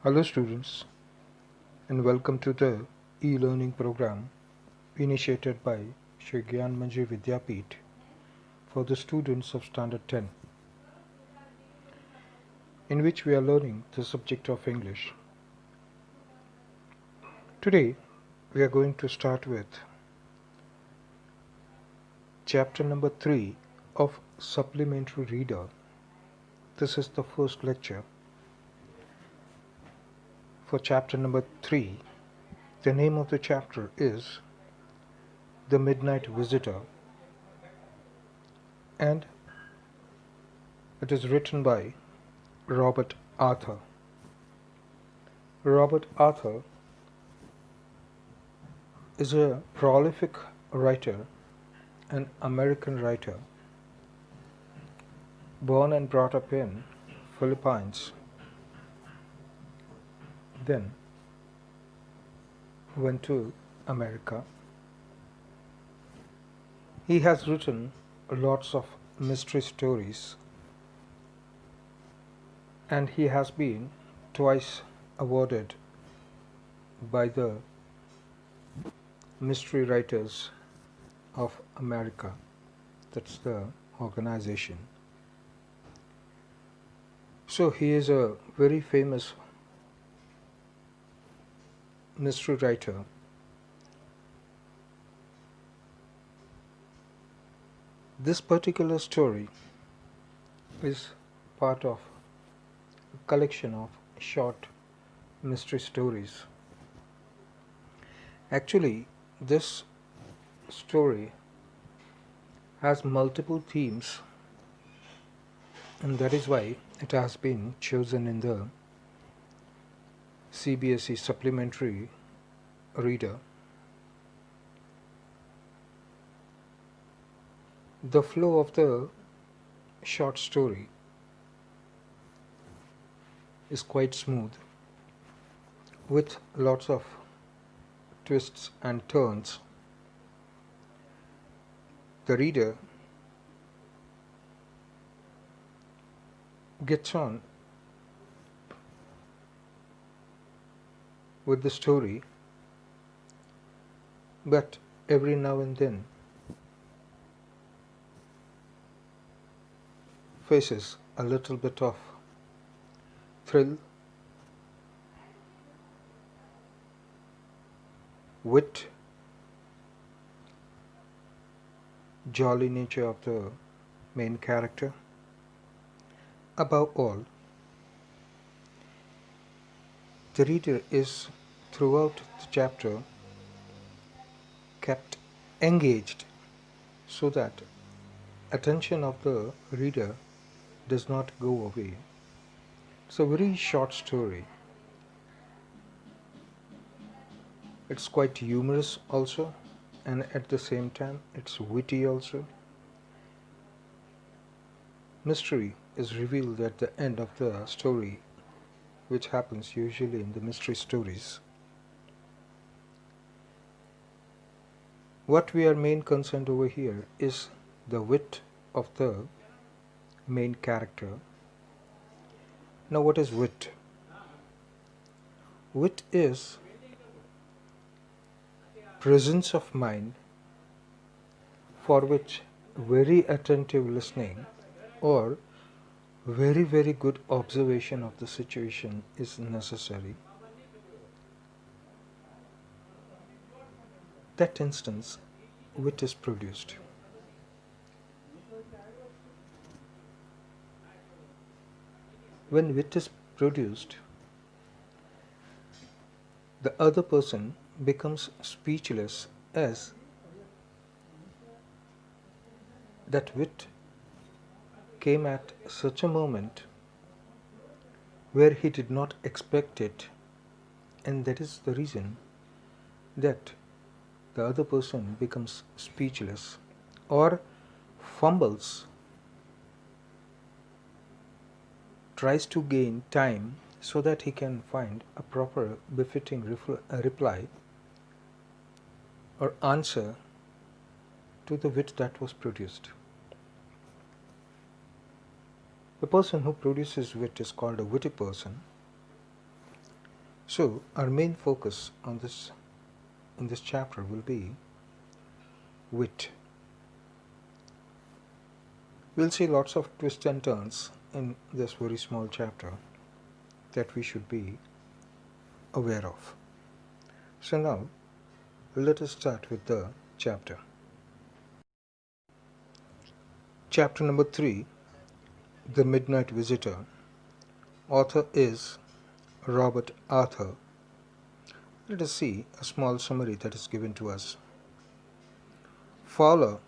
Hello students, and welcome to the e-learning program initiated by Shri Gyanmanjari Vidyapeeth for the students of Standard 10, in which we are learning the subject of English. Today we are going to start with chapter number 3 of Supplementary Reader. This is the first lecture. For chapter number 3, the name of the chapter is The Midnight Visitor, and it is written by Robert Arthur. Robert Arthur is a prolific writer, an American writer, born and brought up in Philippines, then went to America. He has written lots of mystery stories, and he has been twice awarded by the Mystery Writers of America. That's the organization. So he is a very famous mystery writer. This particular story is part of a collection of short mystery stories. Actually, this story has multiple themes, and that is why it has been chosen in the CBSE Supplementary Reader. The flow of the short story is quite smooth, with lots of twists and turns. The reader gets on with the story, but every now and then faces a little bit of thrill, wit, jolly nature of the main character. Above all, the reader is throughout the chapter kept engaged so that attention of the reader does not go away. It's a very short story. It's quite humorous also, and at the same time it's witty also. Mystery is revealed at the end of the story, which happens usually in the mystery stories. What we are main concerned over here is the wit of the main character. Now, what is wit? Wit is presence of mind for which very attentive listening or very good observation of the situation is necessary. That instance, wit is produced. When wit is produced, the other person becomes speechless, as that wit came at such a moment where he did not expect it, and that is the reason that the other person becomes speechless or fumbles, tries to gain time so that he can find a proper befitting reply or answer to the wit that was produced. The person who produces wit is called a witty person, So our main focus on this in this chapter will be wit. We'll see lots of twists and turns in this very small chapter that we should be aware of. So now let us start with the chapter. Chapter number 3, The Midnight Visitor. Author is Robert Arthur. Let us see a small summary that is given to us. Fowler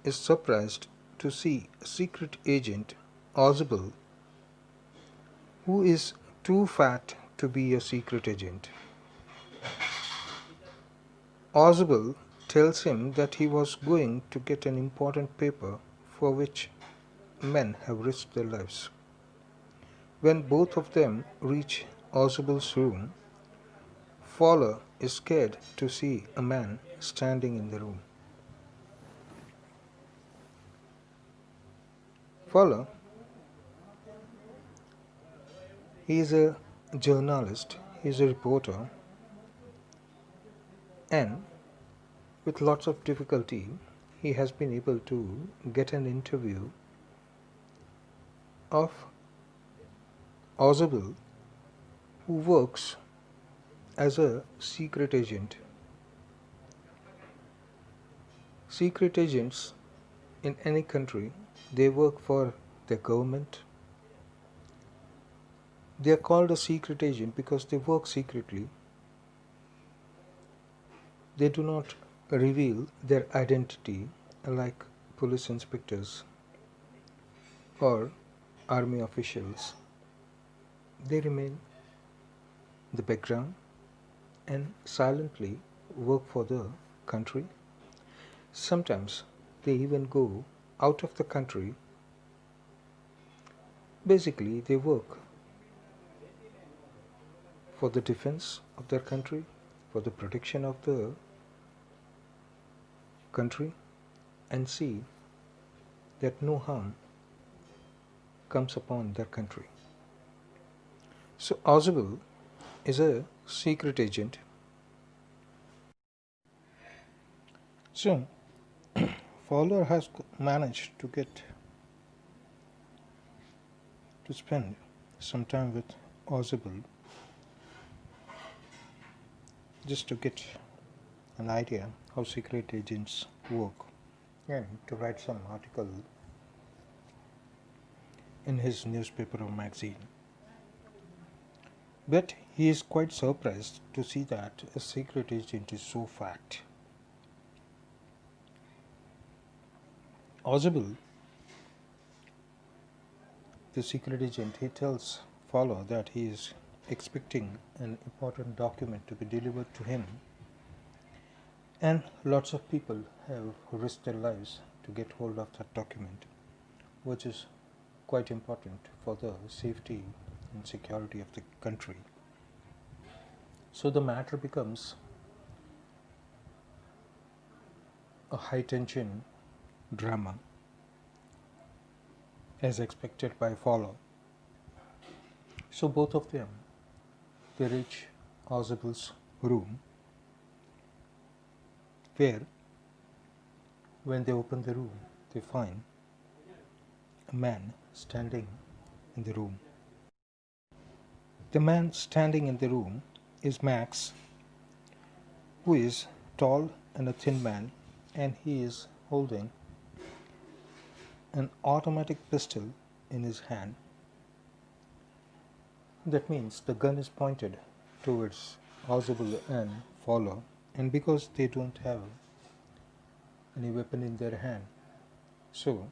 is surprised to see a secret agent, Ausable, who is too fat to be a secret agent. Ausable tells him that he was going to get an important paper for which men have risked their lives. When both of them reach Ausable's room, Fowler is scared to see a man standing in the room. Fowler, he is a journalist, he is a reporter, and with lots of difficulty, he has been able to get an interview of Ausable, who works as a secret agent. Secret agents in any country, they work for the government. They are called a secret agent because they work secretly. They do not reveal their identity like police inspectors or army officials. They remain in the background and silently work for the country. Sometimes they even go out of the country. Basically, they work for the defense of their country, for the protection of the country, and see that no harm comes upon their country. So Ausable is a secret agent. So Fowler has managed to get to spend some time with Ausable just to get an idea how secret agents work and to write some article in his newspaper or magazine. But he is quite surprised to see that a secret agent is so fat. Ausable, the secret agent, he tells Fowler that he is expecting an important document to be delivered to him, and lots of people have risked their lives to get hold of that document, which is quite important for the safety and security of the country. So the matter becomes a high tension drama as expected by Fowler. So both of them, they reach Ausable's room, where when they open the room, they find a man standing in the room. The man standing in the room is Max, who is tall and a thin man, and he is holding an automatic pistol in his hand. That means the gun is pointed towards Ausable and Fowler, and because they don't have any weapon in their hand, so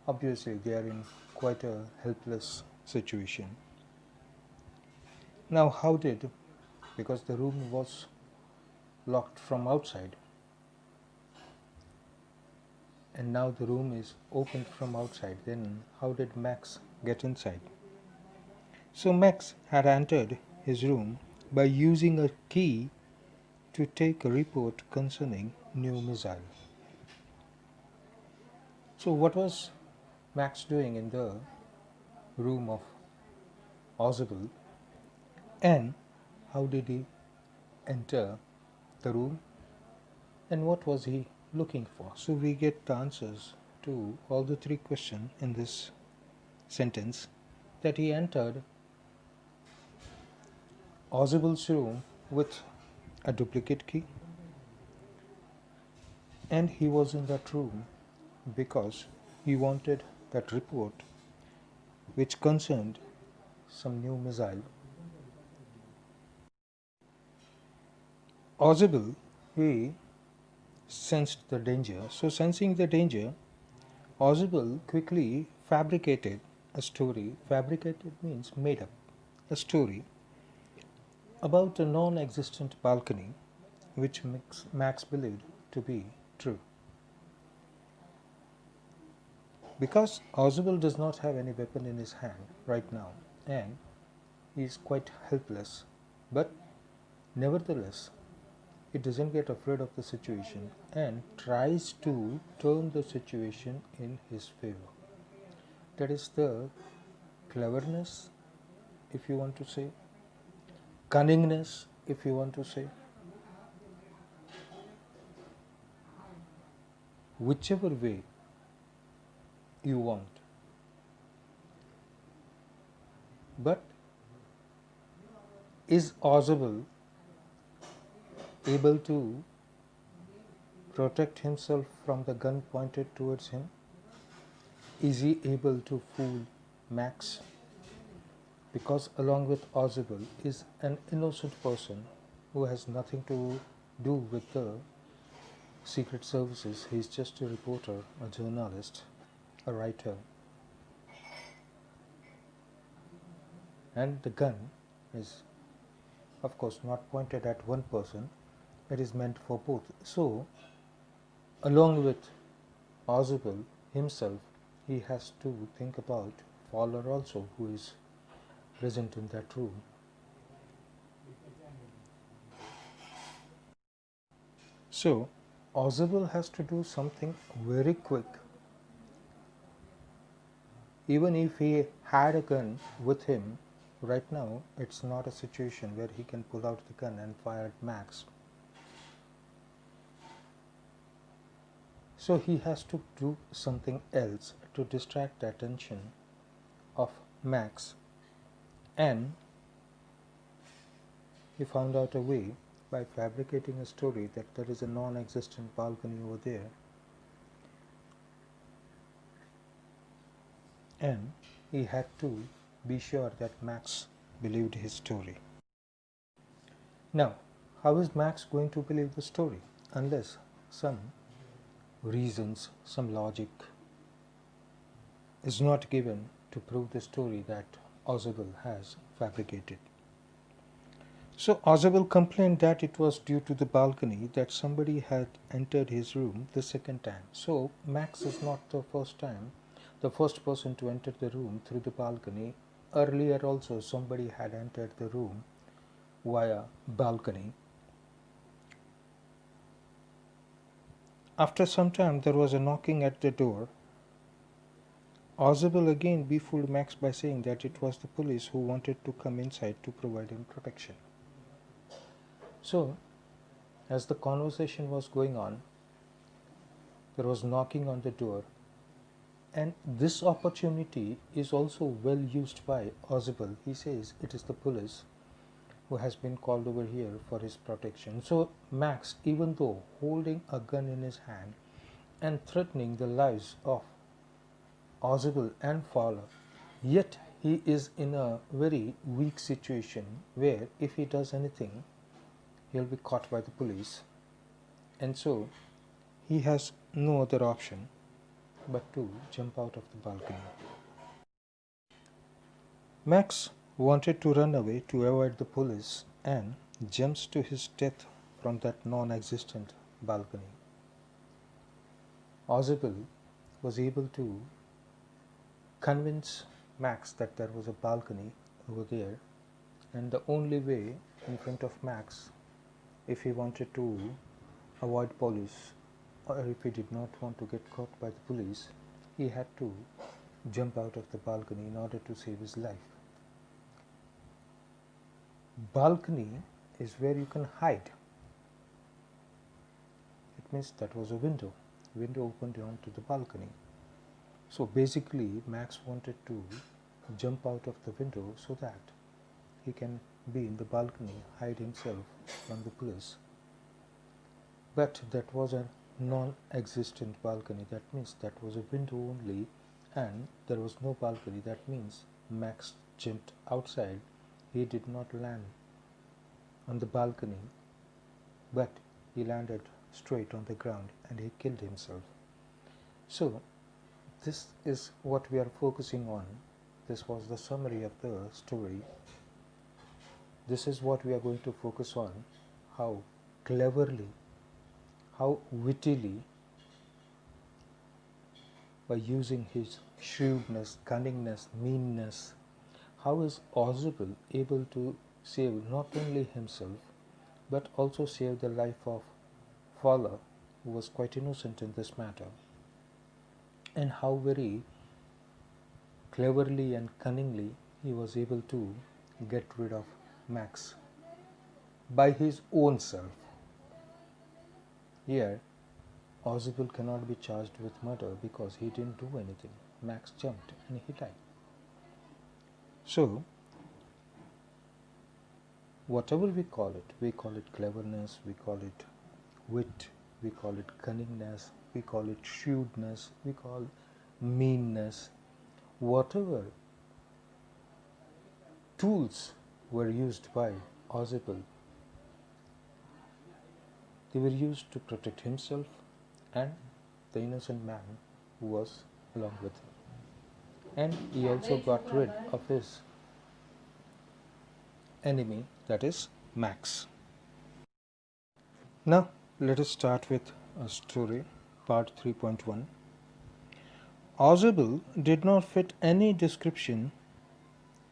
obviously they are in quite a helpless situation. Now how did, because the room was locked from outside and now the room is opened from outside, then how did Max get inside? So Max had entered his room by using a key to take a report concerning new missile. So what was Max doing in the room of Ausable? And how did he enter the room, and what was he looking for? So we get the answers to all the three questions in this sentence. That he entered Ausable's room with a duplicate key, and he was in that room because he wanted that report which concerned some new missile. Ausable, he sensed the danger. So sensing the danger, Ausable quickly fabricated a story. Fabricated means made up a story about a non-existent balcony which Max believed to be true. Because Ausable does not have any weapon in his hand right now and he is quite helpless, but nevertheless he doesn't get afraid of the situation and tries to turn the situation in his favor. That is the cleverness, if you want to say, cunningness, if you want to say, whichever way you want. But is Ausable able to protect himself from the gun pointed towards him? Is he able to fool Max? Because along with Ausable is an innocent person who has nothing to do with the secret services. He is just a reporter, a journalist, a writer. And the gun is, of course, not pointed at one person. It is meant for both. So, along with Ausable himself, he has to think about Fowler also, who is present in that room. So, Ausable has to do something very quick. Even if he had a gun with him, right now it's not a situation where he can pull out the gun and fire at Max. So he has to do something else to distract the attention of Max, and he found out a way by fabricating a story that there is a non-existent balcony over there, and he had to be sure that Max believed his story. Now, how is Max going to believe the story unless some reasons, some logic is not given to prove the story that Ausable has fabricated? So Ausable complained that it was due to the balcony that somebody had entered his room the second time. So Max is not the first person to enter the room through the balcony. Earlier also somebody had entered the room via balcony. After some time there was a knocking at the door. Ausable again befooled Max by saying that it was the police who wanted to come inside to provide him protection. So, as the conversation was going on, there was knocking on the door, and this opportunity is also well used by Ausable. He says it is the police who has been called over here for his protection. So Max, even though holding a gun in his hand and threatening the lives of Ausable and Fowler, yet he is in a very weak situation where if he does anything, he'll be caught by the police, and so he has no other option but to jump out of the balcony. Max wanted to run away to avoid the police and jumps to his death from that non-existent balcony. Ausable was able to convince Max that there was a balcony over there, and the only way in front of Max, if he wanted to avoid police or if he did not want to get caught by the police, he had to jump out of the balcony in order to save his life. balcony is where you can hide. It means that was a window. Window opened onto the balcony. So basically, Max wanted to jump out of the window so that he can be in the balcony, hide himself from the police. But that was a non-existent balcony. That means that was a window only, and there was no balcony. That means Max jumped outside. He did not land on the balcony, but he landed straight on the ground and he killed himself. So this is what we are focusing on. This was the summary of the story. This is what we are going to focus on, how cleverly, how wittily, by using his shrewdness, cunningness, meanness, how is Ausable able to save not only himself but also save the life of Fowler, who was quite innocent in this matter, and how very cleverly and cunningly he was able to get rid of Max by his own self. Here, Ausable cannot be charged with murder because he didn't do anything. Max jumped and he died. So, whatever we call it cleverness, we call it wit, we call it cunningness, we call it shrewdness, we call meanness, whatever tools were used by Ausable, they were used to protect himself and the innocent man who was along with him. And he also got rid of his enemy, that is Max. Now let us start with a story, part 3.1. Ausable did not fit any description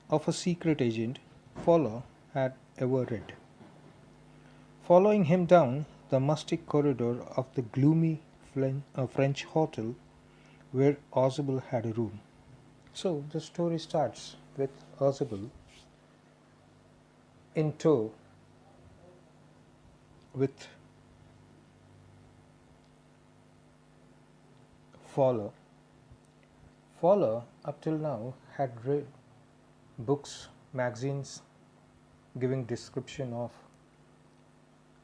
of a secret agent Fowler had ever read. Following him down the musty corridor of the gloomy French hotel where Ausable had a room. So the story starts with Ausable in tow with Fowler. Fowler up till now had read books, magazines giving description of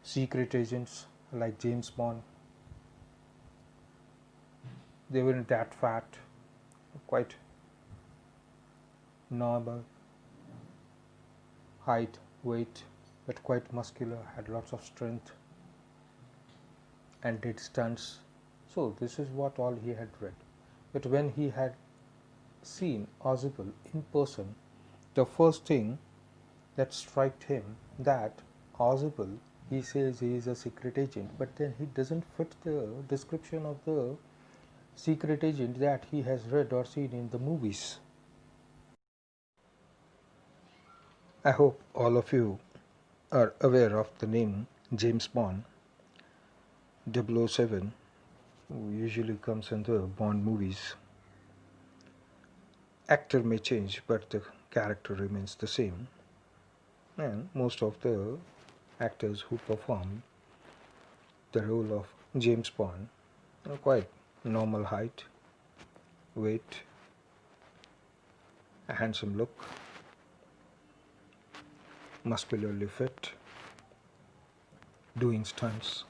secret agents like James Bond. They weren't that fat, quite normal height, weight, but quite muscular, had lots of strength and did stunts. So this is what all he had read. But when he had seen Ausable in person, the first thing that struck him that Ausable, he says he is a secret agent, but then he doesn't fit the description of the secret agent that he has read or seen in the movies. I hope all of you are aware of the name James Bond 007, who usually comes in the Bond movies. Actor may change, but the character remains the same. And most of the actors who perform the role of James Bond are quite normal height, weight, a handsome look, muscularly fit, doing stunts.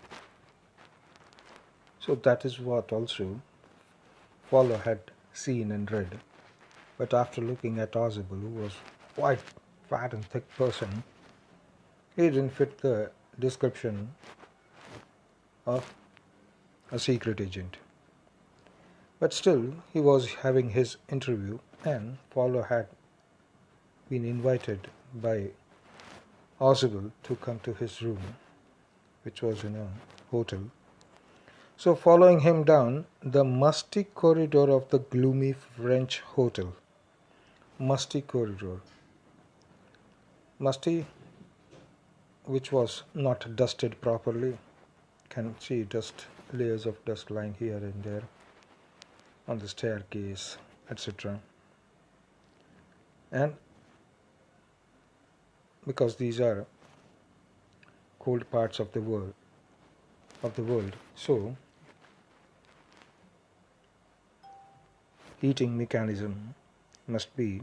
So that is what also Fowler had seen and read. But after looking at Ausable, who was quite fat and thick person, he didn't fit the description of a secret agent. But still, he was having his interview, and Fowler had been invited by Ausable to come to his room, which was in a hotel. So following him down the musty corridor of the gloomy French hotel. Musty corridor. Musty, which was not dusted properly. Can see dust, layers of dust lying here and there on the staircase, etc. And because these are cold parts of the world. So heating mechanism must be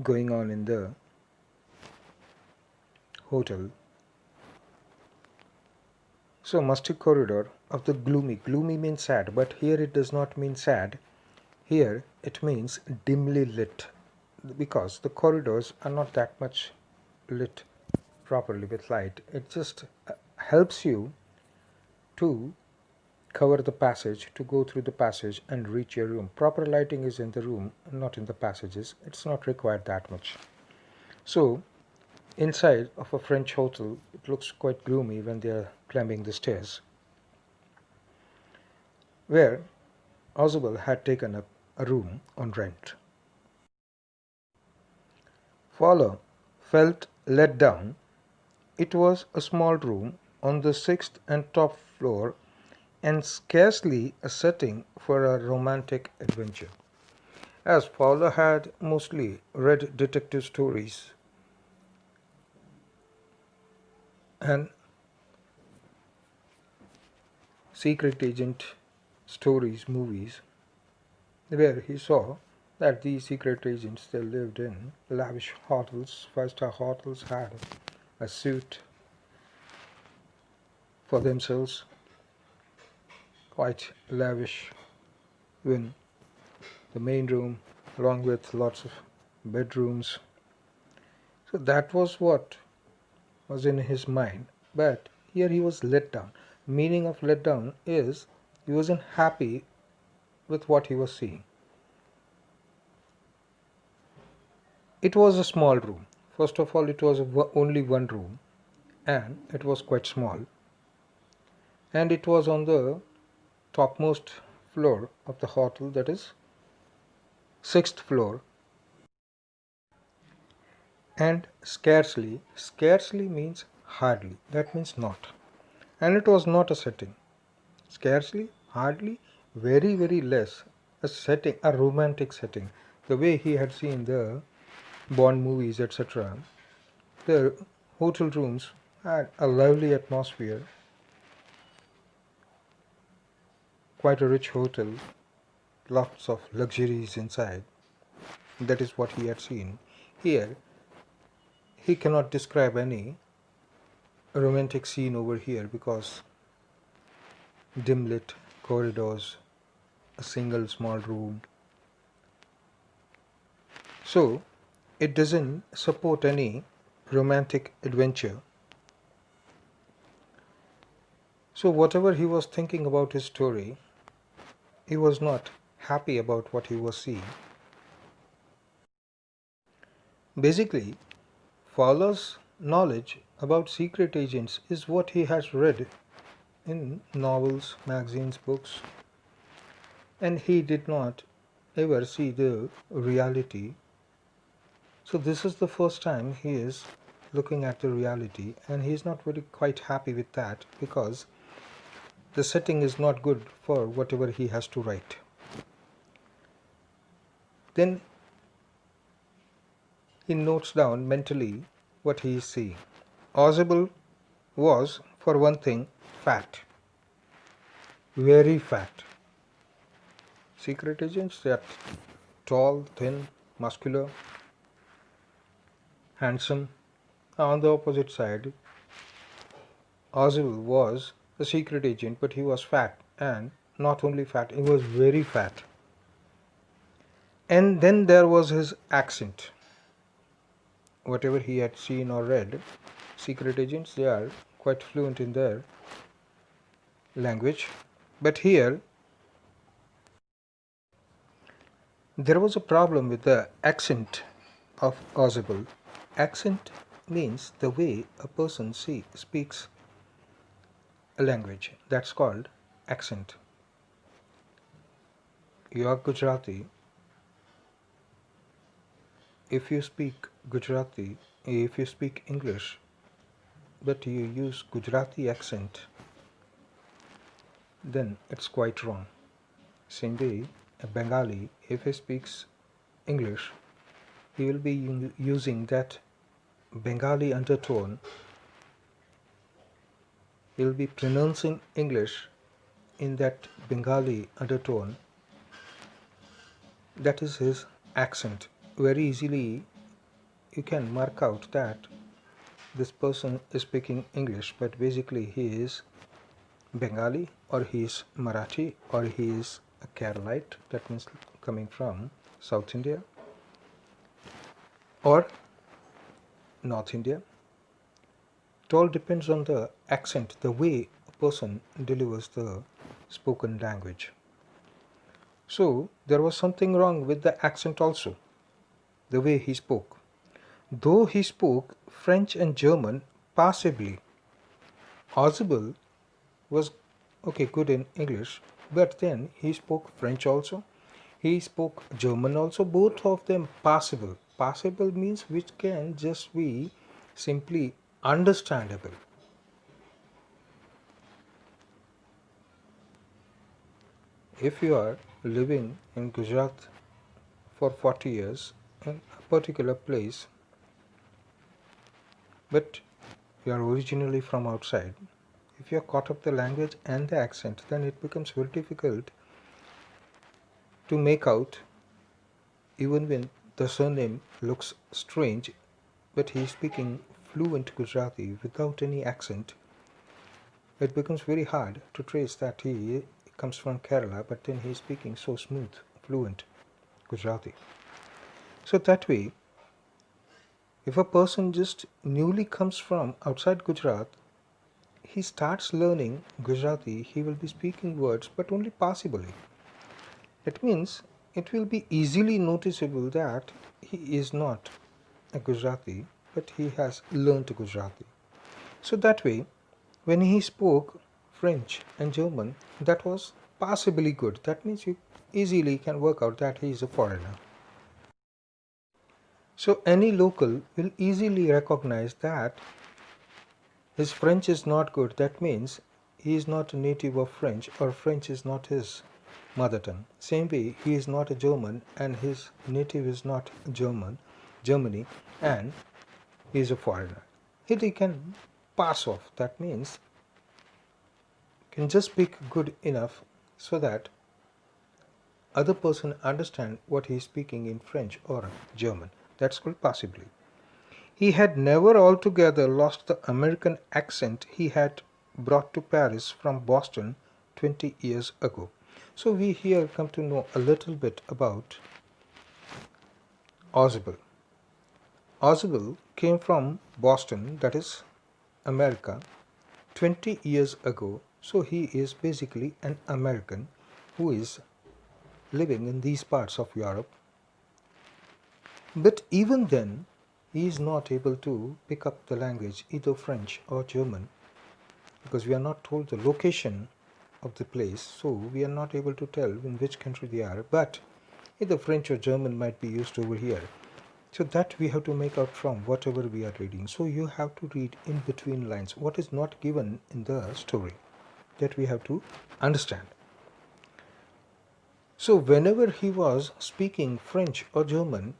going on in the hotel. So musty corridor of the gloomy means sad, but here it does not mean sad. Here it means dimly lit, because the corridors are not that much lit properly with light. It just helps you to cover the passage, to go through the passage and reach your room. Proper lighting is in the room, not in the passages. It's not required that much. So inside of a French hotel, it looks quite gloomy when they are climbing the stairs, where Ausable had taken up a room on rent. Fowler felt let down. It was a small room on the sixth and top floor, and scarcely a setting for a romantic adventure. As Fowler had mostly read detective stories and secret agent stories, movies, where he saw that these secret agents, they lived in lavish hotels, five-star hotels, had a suite for themselves, quite lavish, in the main room, along with lots of bedrooms. So that was what was in his mind. But here he was let down. Meaning of let down is he wasn't happy with what he was seeing. It was a small room. First of all, it was only one room, and it was quite small, and it was on the topmost floor of the hotel, that is sixth floor. And scarcely means hardly, that means not, and it was not a setting. Scarcely, hardly, very less a setting, a romantic setting, the way he had seen the Bond movies, etc. The hotel rooms had a lovely atmosphere, quite a rich hotel, lots of luxuries inside. That is what he had seen. Here he cannot describe any romantic scene over here, because dim lit corridors, a single small room. So it doesn't support any romantic adventure. So whatever he was thinking about his story, he was not happy about what he was seeing. Basically, Fowler's knowledge about secret agents is what he has read in novels, magazines, books, and he did not ever see the reality. So this is the first time he is looking at the reality, and he is not very quite happy with that, because the setting is not good for whatever he has to write. Then he notes down mentally what he is seeing. Ausable was, for one thing, fat, very fat. Secret agents, they are tall, thin, muscular, handsome. On the opposite side, Ausable was a secret agent, but he was fat, and not only fat, he was very fat. And then there was his accent. Whatever he had seen or read, secret agents, they are quite fluent in their language. But here, there was a problem with the accent of Ausable. Accent means the way a person speaks a language. That's called accent. You are Gujarati. If you speak Gujarati, if you speak English, but you use Gujarati accent, then it's quite wrong. Same way, a Bengali, if he speaks English, he will be using that Bengali undertone. He will be pronouncing English in that Bengali undertone. That is his accent. Very easily you can mark out that this person is speaking English, but basically he is Bengali, or he is Marathi, or he is a Keralite, that means coming from South India or North India. It all depends on the accent, the way a person delivers the spoken language. So there was something wrong with the accent also, the way he spoke. Though he spoke French and German passably, Ausable was good in English, but then he spoke French also, he spoke German also, both of them passable. Passable means which can just be simply understandable. If you are living in Gujarat for 40 years in a particular place, but you are originally from outside, if you are caught up the language and the accent, then it becomes very difficult to make out, even when the surname looks strange, but he is speaking fluent Gujarati without any accent. It becomes very hard to trace that he comes from Kerala, but then he is speaking so smooth, fluent Gujarati. So that way, if a person just newly comes from outside Gujarat, he starts learning Gujarati, he will be speaking words but only passably. It means it will be easily noticeable that he is not a Gujarati, but he has learnt Gujarati. So that way, when he spoke French and German, that was passably good. That means you easily can work out that he is a foreigner. So any local will easily recognize that his French is not good. That means he is not a native of French, or French is not his mother tongue. Same way, he is not a German and his native is not Germany, and he is a foreigner. He can pass off. That means can just speak good enough so that other person understand what he is speaking in French or German. That's called passively. He had never altogether lost the American accent he had brought to Paris from Boston 20 years ago. So we here come to know a little bit about Ausable. Ausable came from Boston, that is America, 20 years ago. So he is basically an American who is living in these parts of Europe. But even then, he is not able to pick up the language, either French or German, because we are not told the location of the place, so we are not able to tell in which country they are, but either French or German might be used over here. So that we have to make out from whatever we are reading. So you have to read in between lines what is not given in the story, that we have to understand. So whenever he was speaking French or German,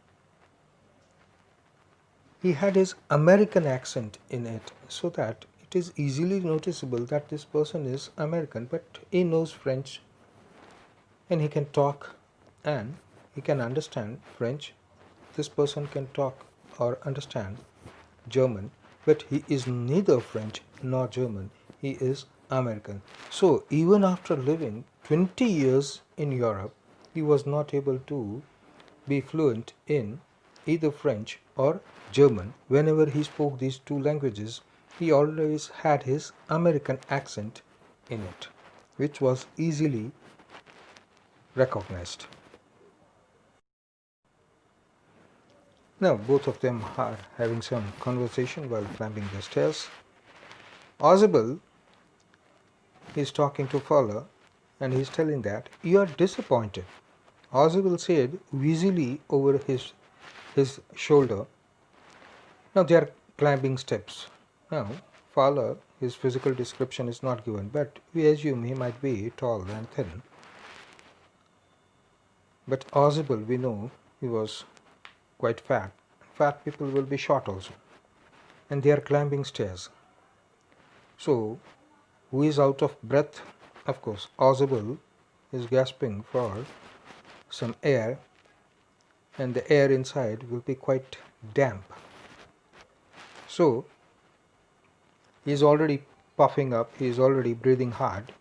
he had his American accent in it, so that it is easily noticeable that this person is American, but he knows French and he can talk and he can understand French. This person can talk or understand German, but he is neither French nor German. He is American. So even after living 20 years in Europe, he was not able to be fluent in either French or German. Whenever he spoke these two languages, he always had his American accent in it, which was easily recognized. Now both of them are having some conversation while climbing the stairs. Ausable is talking to Fowler and he is telling that you are disappointed. Ausable said wheezily over his shoulder. Now they are climbing steps. Now Fowler, his physical description is not given, but we assume he might be tall and thin. But Ausable, we know he was quite fat. Fat people will be short also, and they are climbing stairs. So, who is out of breath? Of course, Ausable is gasping for some air, and the air inside will be quite damp. So, he is already puffing up, he is already breathing hard,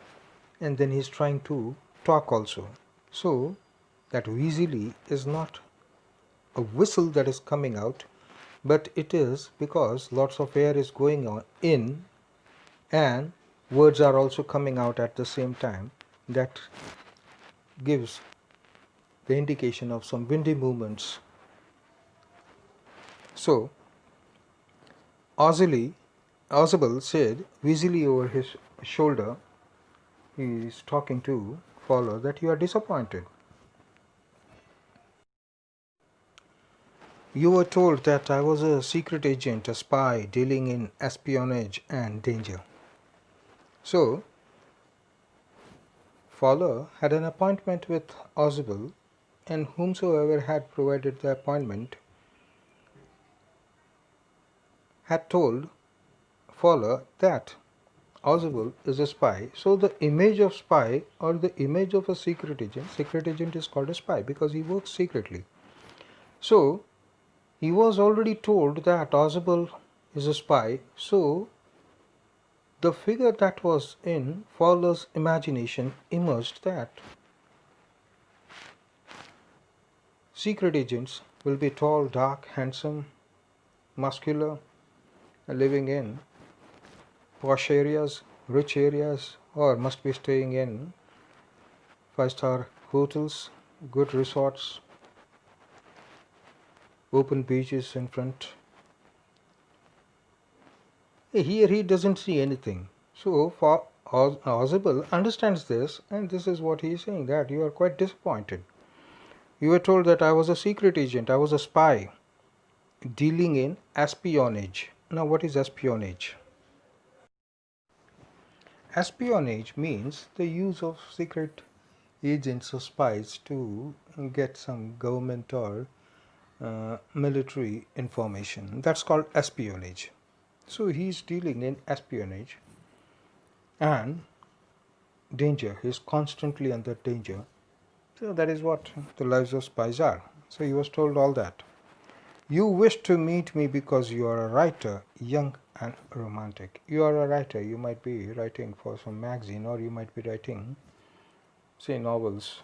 and then he is trying to talk also. So, that wheezily is not a whistle that is coming out, but it is because lots of air is going on in, and words are also coming out at the same time. That gives the indication of some windy movements. So, Ausable said wheezily over his shoulder, he is talking to Fowler, that you are disappointed. You were told that I was a secret agent, a spy dealing in espionage and danger. So, Fowler had an appointment with Ausable, and whomsoever had provided the appointment had told Fowler that Ausable is a spy. So the image of spy or the image of a secret agent is called a spy because he works secretly. So he was already told that Ausable is a spy. So the figure that was in Fowler's imagination emerged that secret agents will be tall, dark, handsome, muscular, living in posh areas, rich areas, or must be staying in 5-star hotels, good resorts, open beaches in front. Here he doesn't see anything. So Ausable understands this, and this is what he is saying, that you are quite disappointed. You were told that I was a secret agent, I was a spy dealing in espionage. Now what is espionage? Espionage means the use of secret agents or spies to get some government or military information. That's called espionage. So he is dealing in espionage and danger. He is constantly under danger. So that is what the lives of spies are. So he was told all that. You wish to meet me because you are a writer, young and romantic. You are a writer. You might be writing for some magazine, or you might be writing, say, novels,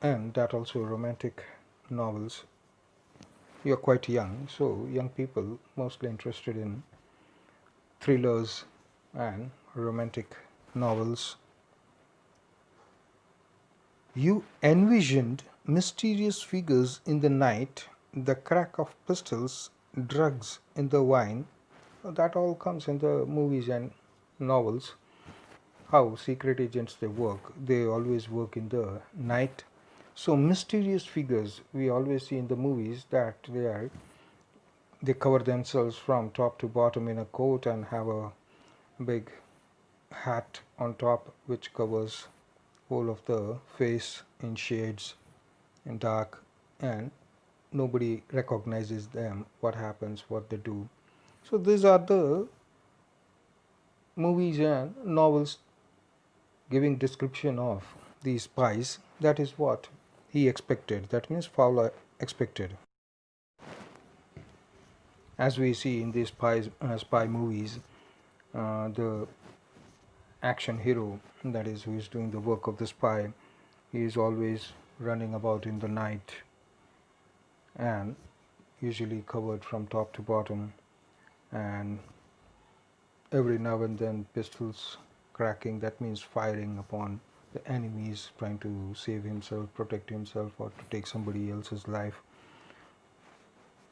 and that also romantic novels. You are quite young, so young people mostly interested in thrillers and romantic novels. You envisioned mysterious figures in the night, the crack of pistols, drugs in the wine. That all comes in the movies and novels. How secret agents they work. They always work in the night. So mysterious figures we always see in the movies, that they cover themselves from top to bottom in a coat and have a big hat on top which covers whole of the face in shades in dark, and nobody recognizes them, what happens, what they do. So these are the movies and novels giving description of these spies. That is what he expected, that means Fowler expected. As we see in these spy movies, the action hero, that is, who is doing the work of the spy, he is always running about in the night and usually covered from top to bottom, and every now and then pistols cracking, that means firing upon the enemies, trying to save himself, protect himself, or to take somebody else's life.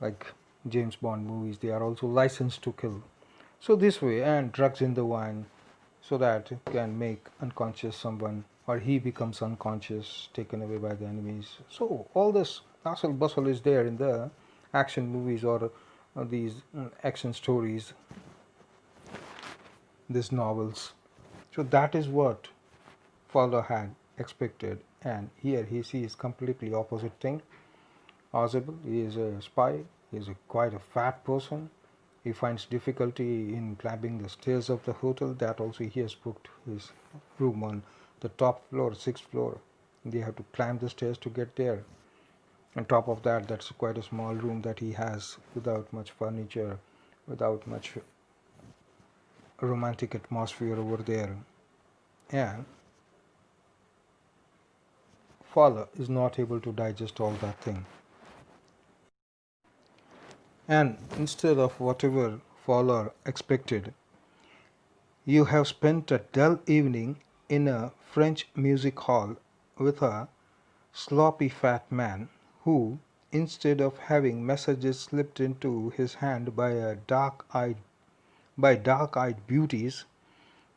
Like James Bond movies, they are also licensed to kill. So this way, and drugs in the wine, so that it can make unconscious someone, or he becomes unconscious, taken away by the enemies. So all this hustle bustle is there in the action movies, or these action stories, these novels. So that is what Fowler had expected, and here he sees completely opposite thing. Ausable, he is a spy, he is quite a fat person. He finds difficulty in climbing the stairs of the hotel. That also he has booked his room on the top floor, 6th floor. They have to climb the stairs to get there. On top of that, that's quite a small room that he has without much furniture, without much romantic atmosphere over there. And Fowler is not able to digest all that thing. And instead of whatever Fowler expected, you have spent a dull evening in a French music hall with a sloppy fat man who, instead of having messages slipped into his hand by dark-eyed beauties,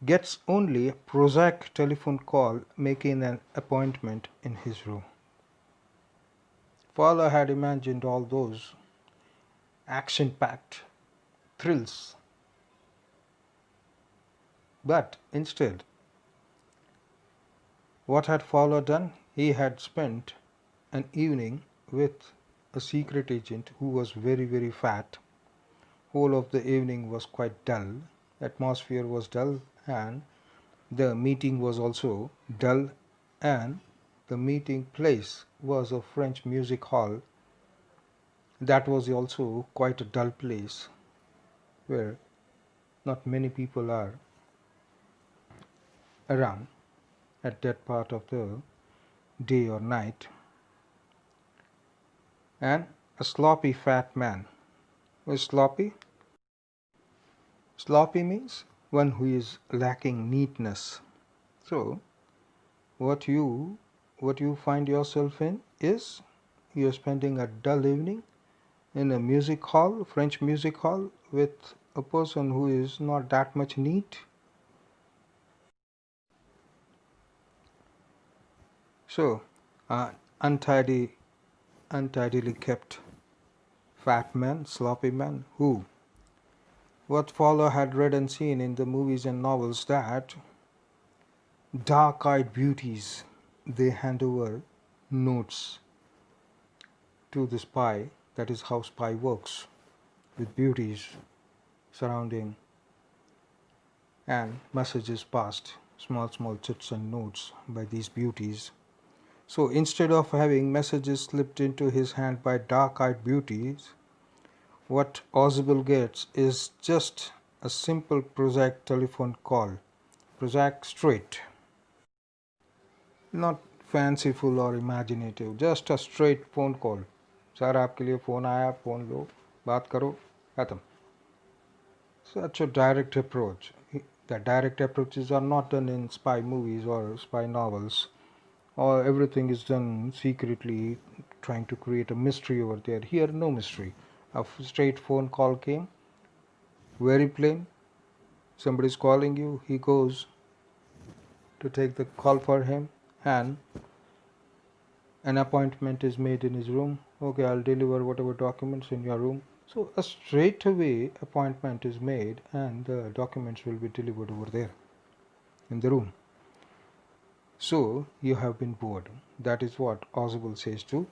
gets only a prosaic telephone call making an appointment in his room. Fowler had imagined all those action-packed thrills, but instead, what had Fowler done? He had spent an evening with a secret agent who was very, very fat. Whole of the evening was quite dull. Atmosphere was dull, and the meeting was also dull, and the meeting place was a French music hall. That was also quite a dull place where not many people are around at that part of the day or night. And a sloppy fat man. What is sloppy? Sloppy means one who is lacking neatness. So what you find yourself in is you are spending a dull evening in a music hall, French music hall, with a person who is not that much neat. So untidily kept fat man, sloppy man, who what Fowler had read and seen in the movies and novels, that dark-eyed beauties, they hand over notes to the spy. That is how spy works, with beauties surrounding and messages passed, small chits and notes by these beauties. So instead of having messages slipped into his hand by dark-eyed beauties, what Ausable gets is just a simple prosaic telephone call, prosaic straight, not fanciful or imaginative, just a straight phone call. Sir आपके लिए phone आया, phone लो, बात करो, खत्म. Such a direct approach. The direct approaches are not done in spy movies or spy novels, or everything is done secretly, trying to create a mystery over there. Here, no mystery. A straight phone call came, very plain. Somebody's calling you, he goes to take the call for him, and an appointment is made in his room. Okay, I'll deliver whatever documents in your room. So a straightaway appointment is made, and the documents will be delivered over there in the room. So you have been bored. That is what Ausable says to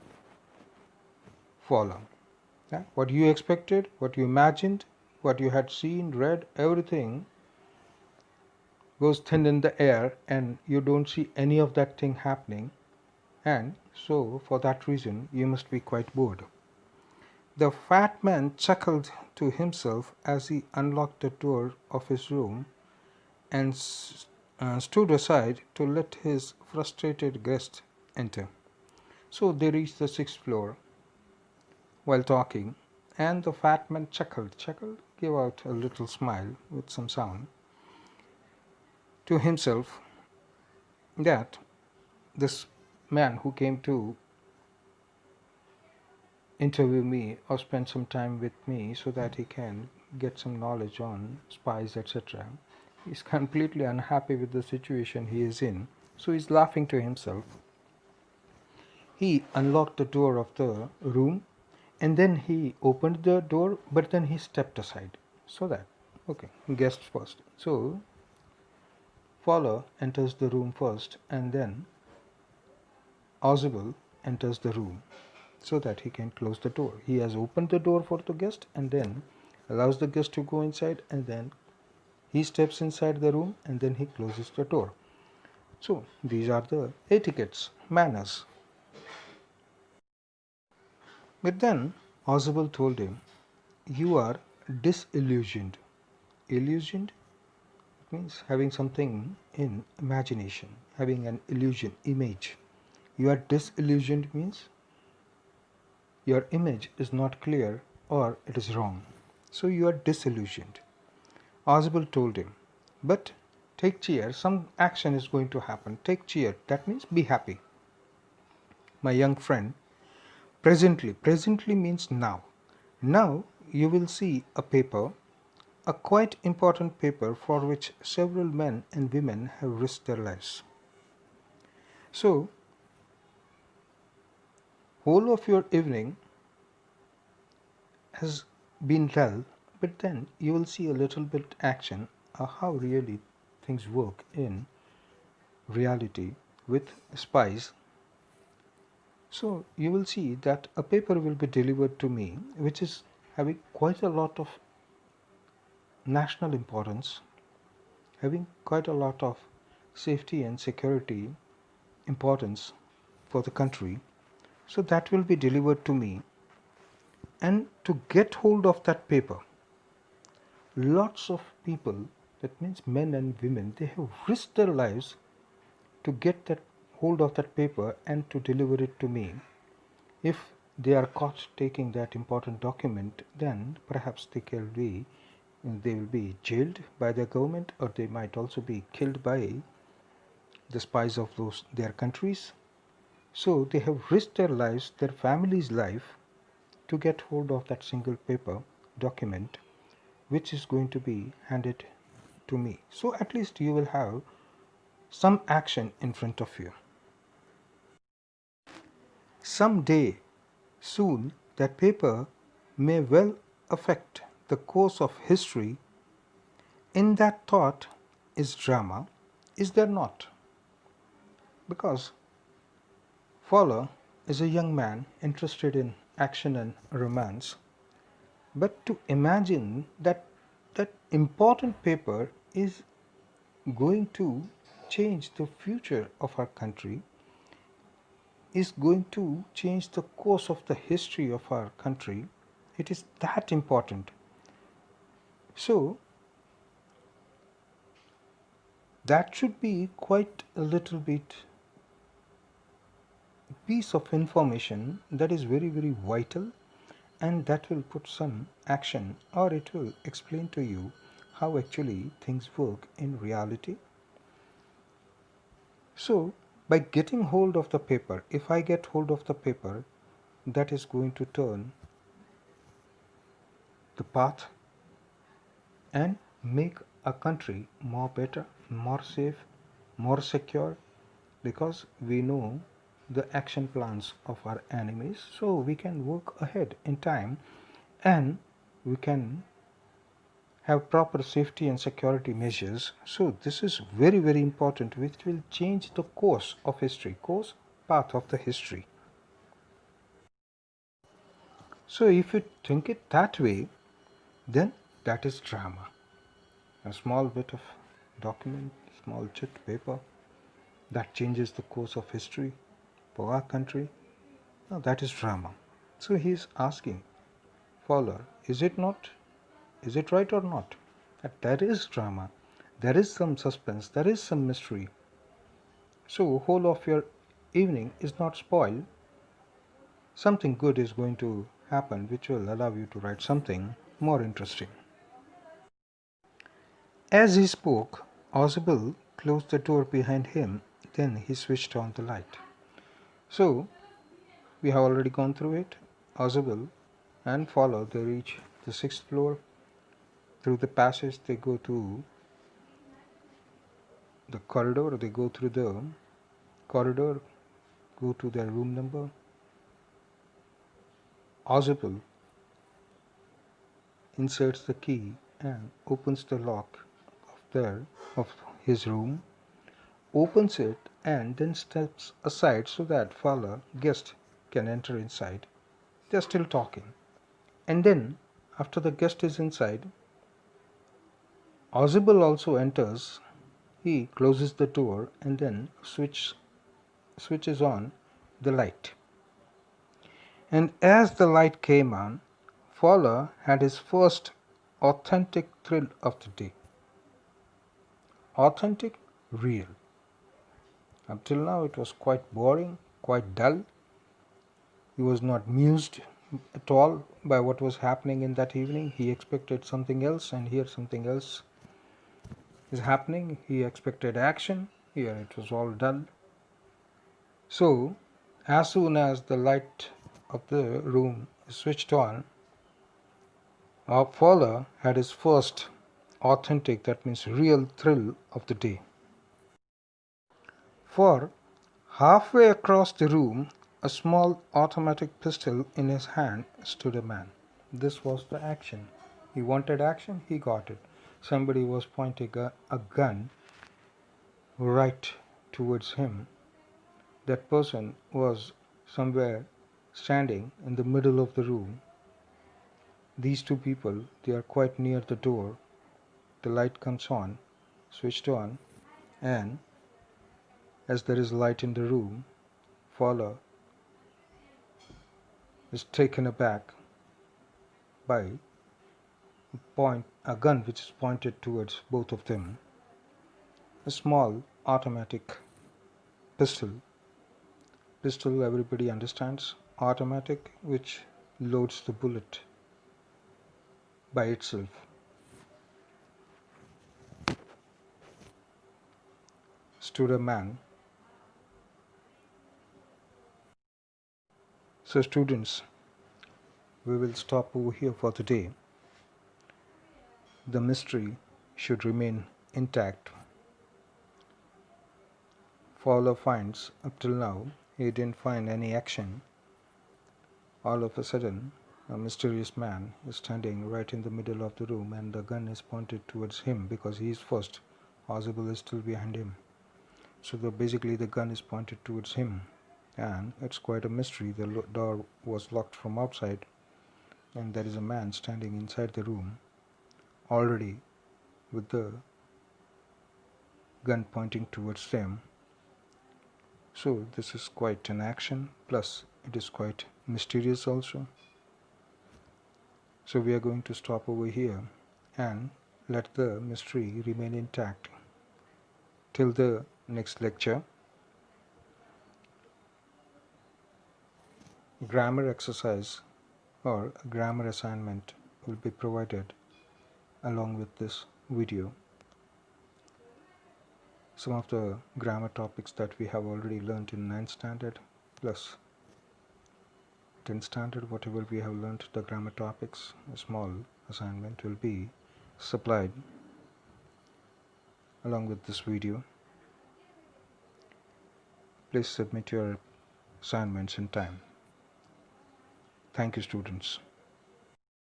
Fowler. Yeah? What you expected, what you imagined, what you had seen, read, everything goes thin in the air, and you don't see any of that thing happening, and so for that reason you must be quite bored. The fat man chuckled to himself as he unlocked the door of his room and stood aside to let his frustrated guest enter. So they reached the 6th floor while talking, and the fat man chuckled, gave out a little smile with some sound to himself that this man who came to interview me or spend some time with me so that he can get some knowledge on spies, etc. He's completely unhappy with the situation he is in, so he's laughing to himself. He unlocked the door of the room, and then he opened the door, but then he stepped aside so that, okay, guests first. So Fowler enters the room first, and then Ausable enters the room. so that he can close the door. He has opened the door for the guest and then allows the guest to go inside, and then he steps inside the room and then he closes the door. So these are the etiquettes, manners. But then Ausable told him, "You are disillusioned." Illusioned means having something in imagination, having an illusion, image. You are disillusioned means your image is not clear or it is wrong. So you are disillusioned. Ausable told him, "But take cheer, some action is going to happen. Take cheer, that means be happy. My young friend, presently means now. Now you will see a paper, a quite important paper for which several men and women have risked their lives. So, whole of your evening has been dull, but then you will see a little bit action of how really things work in reality with spies. So you will see that a paper will be delivered to me which is having quite a lot of national importance, having quite a lot of safety and security importance for the country. So that will be delivered to me, and to get hold of that paper, lots of people, that means men and women, they have risked their lives to get that hold of that paper and to deliver it to me. If they are caught taking that important document, then perhaps they will be jailed by the government, or they might also be killed by the spies of their countries. So they have risked their lives, their family's life, to get hold of that single paper document which is going to be handed to me. So at least you will have some action in front of you. Some day soon that paper may well affect the course of history. In that thought is drama, is there not? Because Fowler is a young man interested in action and romance, but to imagine that that important paper is going to change the future of our country, is going to change the course of the history of our country, it is that important. So that should be quite a little bit piece of information that is very, very vital, and that will put some action, or it will explain to you how actually things work in reality. So by getting hold of the paper, if I get hold of the paper, that is going to turn the path and make a country more better, more safe, more secure, because we know the action plans of our enemies, so we can work ahead in time and we can have proper safety and security measures. So this is very, very important, which will change the course of history, path of the history. So if you think it that way, then that is drama. A small bit of document, small chit paper that changes the course of history for our country. Now that is drama. So he is asking Fowler, is it not? Is it right or not? That there is drama, there is some suspense, there is some mystery. So whole of your evening is not spoiled. Something good is going to happen which will allow you to write something more interesting. As he spoke, Ausable closed the door behind him, then he switched on the light. So we have already gone through it. Ausable and Fowler, they reach the 6th floor. Through the passage they go to the corridor, they go through the corridor, go to their room number. Ausable inserts the key and opens the lock of his room, opens it and then steps aside so that Fowler guest can enter inside. They are still talking. And then, after the guest is inside, Ausable also enters. He closes the door and then switches on the light. And as the light came on, Fowler had his first authentic thrill of the day. Authentic, real. Up till now it was quite boring, quite dull. He was not mused at all by what was happening in that evening. He expected something else, and here something else is happening. He expected action. Here it was all dull. So, as soon as the light of the room is switched on, our Fowler had his first authentic, that means real thrill of the day. For halfway across the room, a small automatic pistol in his hand, stood a man. This was the action. He wanted action, he got it. Somebody was pointing a gun right towards him. That person was somewhere standing in the middle of the room. These two people, they are quite near the door. The light comes on, switched on, and as there is light in the room, Fowler is taken aback by a gun which is pointed towards both of them. A small automatic pistol. Pistol, everybody understands. Automatic, which loads the bullet by itself. Stood a man. So students, we will stop over here for today. The mystery should remain intact. Fowler finds, up till now, he didn't find any action. All of a sudden, a mysterious man is standing right in the middle of the room, and the gun is pointed towards him because he is first. Ausable is still behind him. So basically the gun is pointed towards him, and it's quite a mystery. The door was locked from outside, and there is a man standing inside the room already with the gun pointing towards them. So this is quite an action, plus it is quite mysterious also. So we are going to stop over here and let the mystery remain intact till the next lecture. Grammar exercise or grammar assignment will be provided along with this video. Some of the grammar topics that we have already learnt in 9th standard plus 10th standard, whatever we have learnt, the grammar topics, a small assignment will be supplied along with this video. Please submit your assignments in time. Thank you, students.